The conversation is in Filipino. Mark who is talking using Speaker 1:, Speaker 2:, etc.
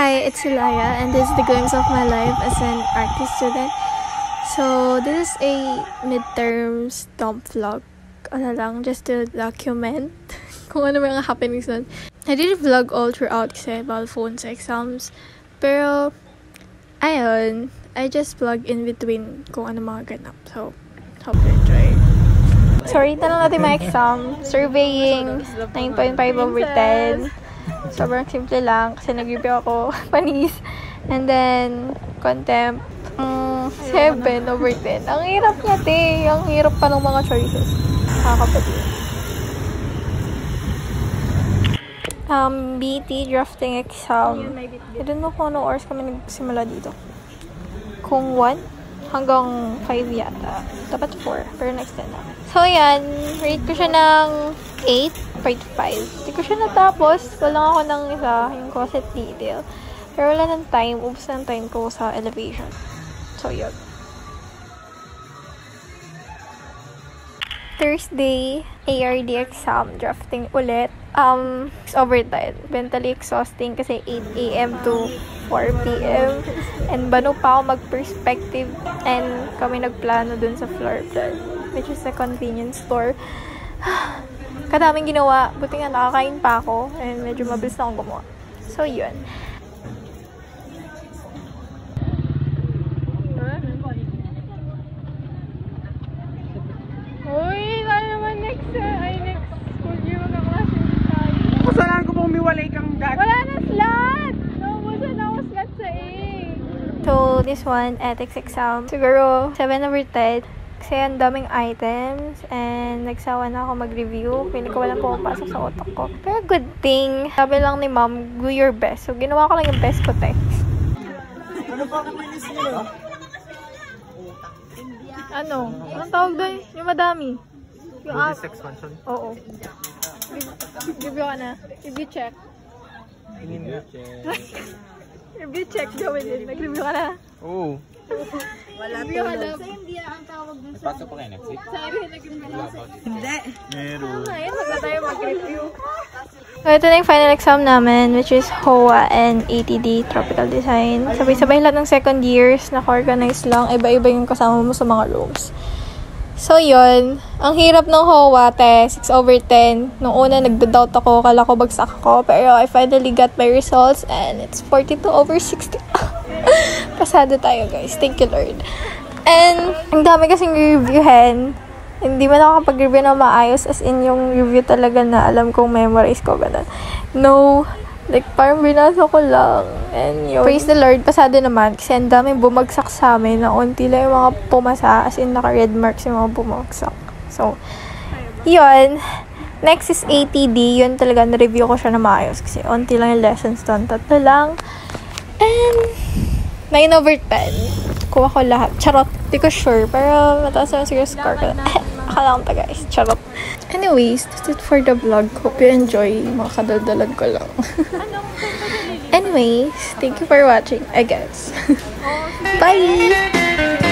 Speaker 1: Hi, it's Ilaya, and this is the glimpse of my life as an artist student. So, this is a midterms dump vlog. Ano lang, just to document kung ano mga happenings nun. I did vlog all throughout kasi about phone sa exams. Pero, ayun, I just vlog in between kung ano mga ganap. So, hope you enjoy. So, rate na lang natin mga exam. Surveying, 9.5/10. Sobrang simple lang kasi nag-review ako panis. And then, contempt, 7/10. Ang hirap niya, te. Ang hirap pa ng mga choices. Kakapatid. BT drafting exam. I don't know kung anong oras kami nagsimula dito. Kung 1 hanggang 5 yata. Dapat 4. Pero na-extend na. So, yan. Rate ko siya ng 8.5. Hindi ko siya natapos. Wala ako ng isa, yung closet detail. Pero wala ng time. Ubus ng time ko sa elevation. So, yun. Thursday, ARD exam. Drafting ulit. It's overtime. Mentally exhausting kasi 8 AM to 4 PM. And bano pa ako mag-perspective. And kami nagplano dun sa floor plan, which is a convenience store. Kadaming ginawa. Buti nga nakakain pa ako. And medyo mabilis na akong gumawa. So, yun. Uy! Wala naman next school year magkaklase tayo.
Speaker 2: Kasalanan ko pong umiwalay kang dati.
Speaker 1: Wala na slot! Naubusan na ako slot sa A. So, this one, ethics exam. Siguro, 7/10. Kasi ang daming items and nagsawa na ako mag-review. Pili ko walang pumapasok sa utak ko. Pero good thing, sabi lang ni ma'am, do your best. So, ginawa ko lang yung best ko, text.
Speaker 2: Ano pa ang release nyo?
Speaker 1: Ano? Anong tawag doon? Yung madami. Yung app.
Speaker 2: Expansion?
Speaker 1: Oo. Review ka na. Review check. Review check, gawin din. Nag-review ka na.
Speaker 2: Oo.
Speaker 1: Wala review ka na.
Speaker 3: Sa India ang tawag dun sa...
Speaker 4: Pasok pa kayo next week?
Speaker 1: Sorry, nag-review na.
Speaker 2: Hindi. Meron.
Speaker 1: Ngayon, wag na tayo mag-review. So, ito na yung final exam namin, which is HOA and ATD Tropical Design. Sabay-sabay lahat ng second years, naka-organize lang. Iba-iba yung kasama mo sa mga rooms. So, yun. Ang hirap ng HOA, te. 6/10. Nung una, nagda-doubt ako. Kala ko bagsak ako. Pero I finally got my results and it's 42/60. Pasado tayo, guys. Thank you, Lord. And, ang dami kasing reviewin. Hindi man ako kapag-review na maayos. As in, yung review talaga na alam kong memorize ko. Ganun. No. Like, parang binasa ko lang. And yun. Praise the Lord, pasado naman. Kasi ang daming bumagsak sa amin na unti lang yung mga pumasa. As in, naka-red marks yung mga bumagsak. So, yun. Next is ATD. Yun talaga, na-review ko siya na maayos. Kasi unti lang yung lessons doon. 3 lang. And 9/10. Kuha ko lahat. Charot. Di ko sure. Pero mataas naman siguro score ko. Akala ko guys. Charot. Anyways, that's it for the vlog. Hope you enjoy. Mga kadaldalag ko lang. Anyways, thank you for watching, I guess. Bye!